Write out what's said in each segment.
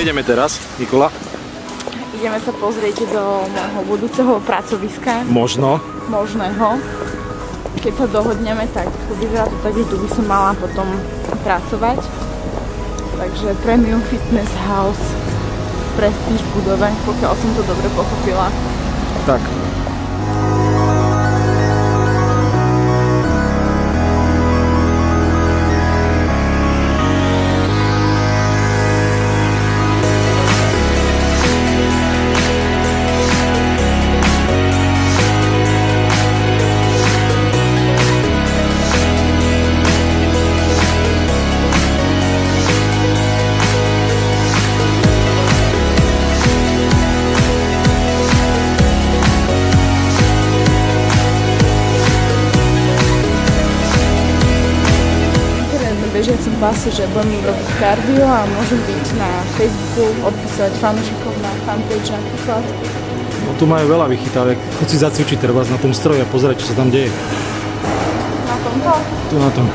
ideme teraz, Nikola? Ideme sa pozrieť do môjho budúceho pracoviska. Možného. Keď sa dohodneme, tak vyzerá to tak, že tu by som mala potom pracovať. Takže Premium Fitness House, prestíž v budove, pokiaľ som to dobre pochopila. Tak. Bežiacom pase, že budem robiť kardio a môžem byť na Facebooku, odpísať fanúšikov na fanpage napríklad. No tu majú veľa vychytávek. Choď si zacvičiť treba na tom stroji a pozerať, čo sa tam deje. Na tomto? Tu na tom.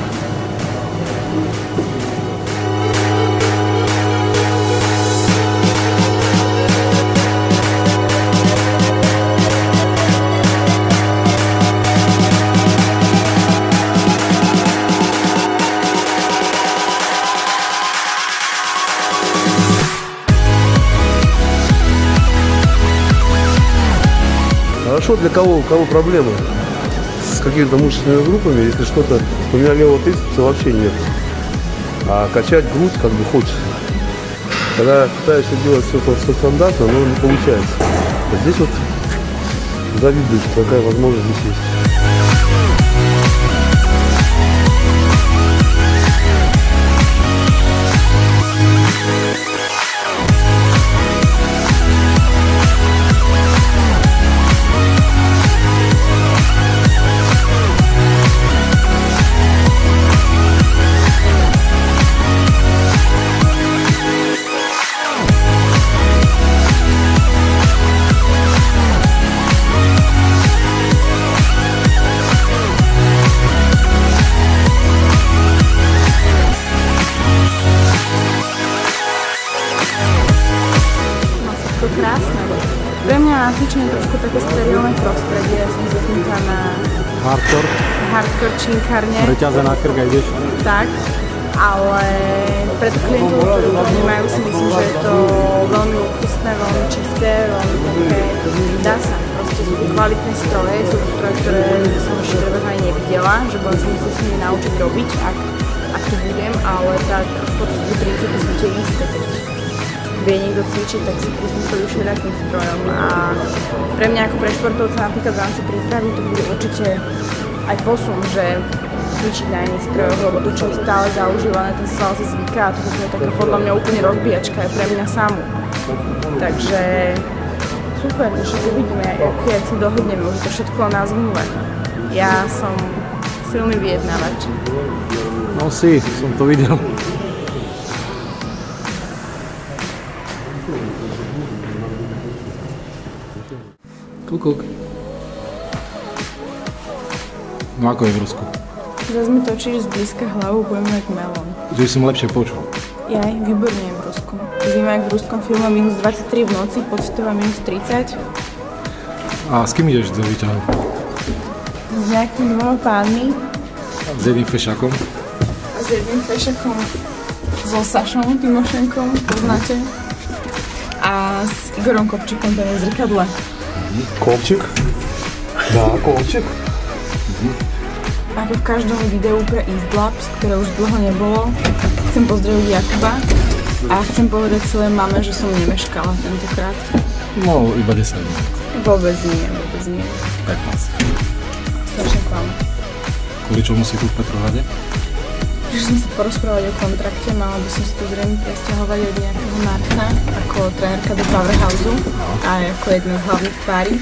Хорошо, для кого? У кого проблемы с какими-то мышечными группами, если что-то, у меня левого трицепса вообще нет. А качать грудь как бы хочется. Когда пытаешься делать все стандартно, но не получается. А здесь вот завидую, что такая возможность здесь есть. Krásne. Pre mňa na cvičenie trošku také sterilné prostredie. Ja som zvyknutá na hardcore činkárne. Preťazená krk a ideš. Tak, ale pre tých klientov, ktorí to vnímajú, si myslím, že je to veľmi luxusné, veľmi čisté, veľmi také, dá sa. Proste sú to kvalitné stroje, sú to stroje, ktoré som ešte treba aj nevidela, že budem sa musieť s nimi naučiť robiť, ak to budem, ale tak v podstate princípy sú tie isté. Vie niekto cvičiť, tak si prispôsobí všelijakým strojom a pre mňa ako pre športovca napríklad v rámci prípravy to bude určite aj posun, že cvičiť na iných strojoch, lebo to, čo je stále zaužívané, ten sval si zvyká a to je taká podľa mňa úplne rozbíjačka aj pre mňa samú. Takže super, že uvidíme, keď si dohodneme, už to všetko na zmluve. Ja som silný vyjednávač. No si, som to videl. Kuk. No ako je v Rusku? Zas mi točíš zblízka hlavu, budem mať melón. Že som lepšie počul. Jaj, výborne je v Rusku. Zima jak v ruskom filme minus 23 v noci, pocitová minus 30. A s kým ideš do výťahu? S nejakými dvoma pánmi. S jedným fešakom? S jedným fešakom. So Sašom Timošenkom, poznáte. A s Igorom Kopčikom, ten je v zrkadle. Ковчик? Да, ковчик. Ako v každom videu pre East Labs, ktoré už dlho nebolo, chcem pozdraviť Jakuba a chcem povedať svojej mame, že som nemeškala tentokrát. No, iba 10 minút. Vôbec nie, vôbec nie. 15. Strašne klam. Kvôli čomu si tu v Petrohrade? Prišli som sa porozprávať o kontrakte, mala by som si tu zrejme presťahovať od nejakého Marka ako trénerka do Powerhouseu a ako jedna z hlavných párí.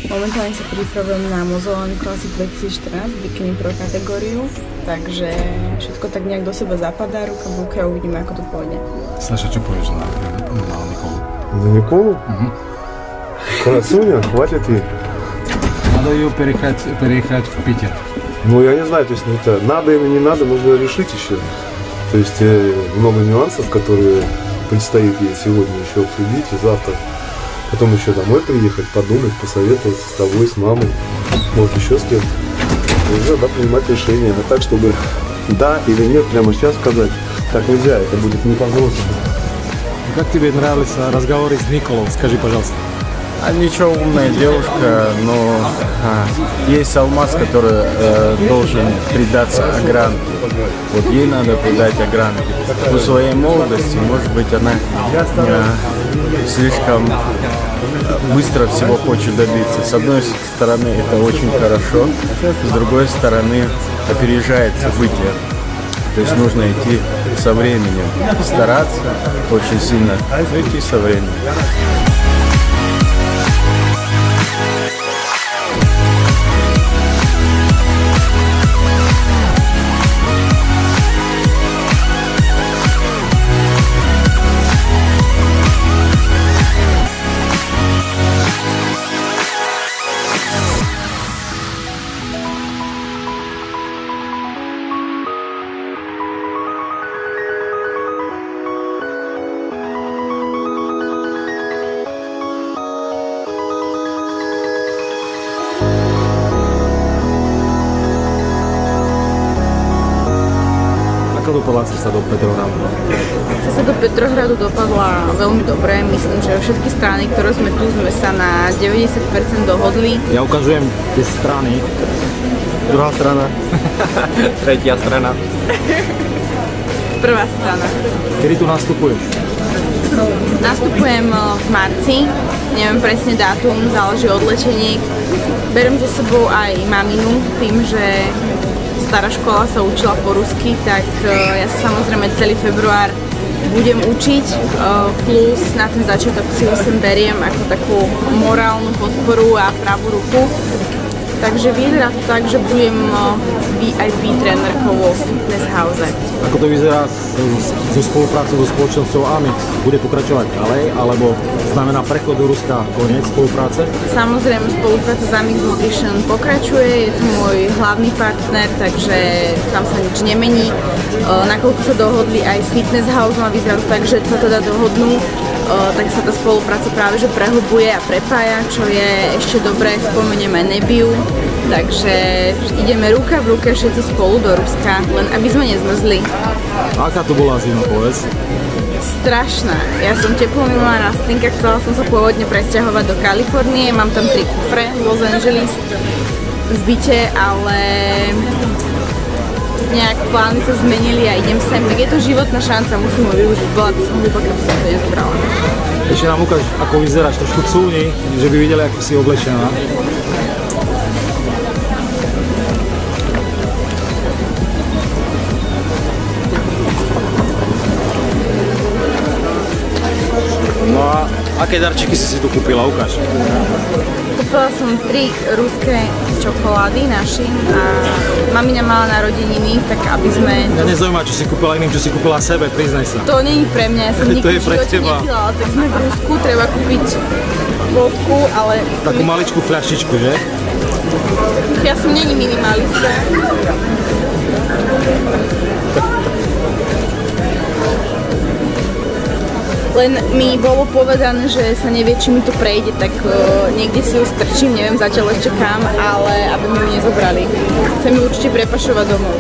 Momentálne sa pripravujem na Mozolany Classic 2014 bikini pro kategóriu, takže všetko tak nejak do seba zapadá, ruka v ruke a uvidíme, ako to pôjde. Saša, čo povieš na Nikolu? На Николу? Красуня, хватит ей. Надо ее переехать в Питер. Ну, я не знаю, то есть это надо или не надо, нужно решить еще. То есть много нюансов, которые предстоит ей сегодня еще обсудить, и завтра. Потом еще домой приехать, подумать, посоветоваться с тобой, с мамой, может еще с кем-то. И уже, да, принимать решение. А так, чтобы да или нет прямо сейчас сказать, так нельзя, это будет не по-взрослому. Как тебе нравились разговоры с Николой? Скажи, пожалуйста. Ничего, умная девушка, но есть Алмаз, который должен предаться Агранке. Вот ей надо предать Агранке. По своей молодости, может быть, она слишком быстро всего хочет добиться. С одной стороны, это очень хорошо, с другой стороны, опережает события. То есть нужно идти со временем, стараться очень сильно, но идти со временем. Ako dopadla cesta do Petrohradu? Cesta do Petrohradu dopadla veľmi dobre. Myslím, že všetky strany, ktoré sme tu, sme sa na 90% dohodli. Ja ukazujem tie strany. Druhá strana. Tretia strana. Prvá strana. Kedy tu nastupuješ? Nastupujem v marci. Neviem presne dátum, záleží od lečeniek. Berem so sebou aj maminu, tým, že stará škola sa učila po rusky, tak ja sa samozrejme celý február budem učiť, plus na ten začiatok si ju sem beriem ako takú morálnu podporu a pravú ruku. Takže vyzerá to tak, že budem VIP trénerkou vo fitness house. Ako to vyzerá so spoluprácou so spoločnosťou Amix? Bude pokračovať ďalej, alebo znamená prechod do Ruska koniec spolupráce? Samozrejme, spolupráca s Amix Nutrition pokračuje, je to môj hlavný partner, takže tam sa nič nemení. Nakoľko sa dohodli aj s fitness house, a vyzerá to tak, že sa teda dohodnú, tak sa tá spolupráca práve že prehlbuje a prepája, čo je ešte dobré, spomenieme Nebiu. Takže ideme ruka v ruke všetci spolu do Ruska, len aby sme nezmrzli. Aká to bola zima, povedz? Strašná. Ja som teplomilná rastlinka, chcela som sa pôvodne presťahovať do Kalifornie, mám tam 3 kufre v Los Angeles v byte, ale nejak plány sa zmenili a idem sem, tak je to životná šanca, musím ho využiť. Bola by som hlúpa, keby som to nezobrala. Ešte nám ukáž, ako vyzeráš, trošku cúni, že by videli, ako si oblečená. No a aké darčeky si tu kúpila? Ukáž. Kúpila som 3 ruské čokolády našim a mamina mala narodeniny, tak aby sme... Ja nezaujíma, čo si kúpila iným, čo si kúpila sebe, priznaj sa. To nie je pre mňa, ja som nikdy v živote nepila, tak sme v Rusku, treba kúpiť vodku, ale... Takú maličkú fľaštičku, že? Ja som není minimalista. Len mi bolo povedané, že sa nevie, či mi to prejde, tak niekde si ju strčím, neviem zatiaľ ešte kam, ale aby mi ju nezobrali. Chcem ju určite prepašovať domov.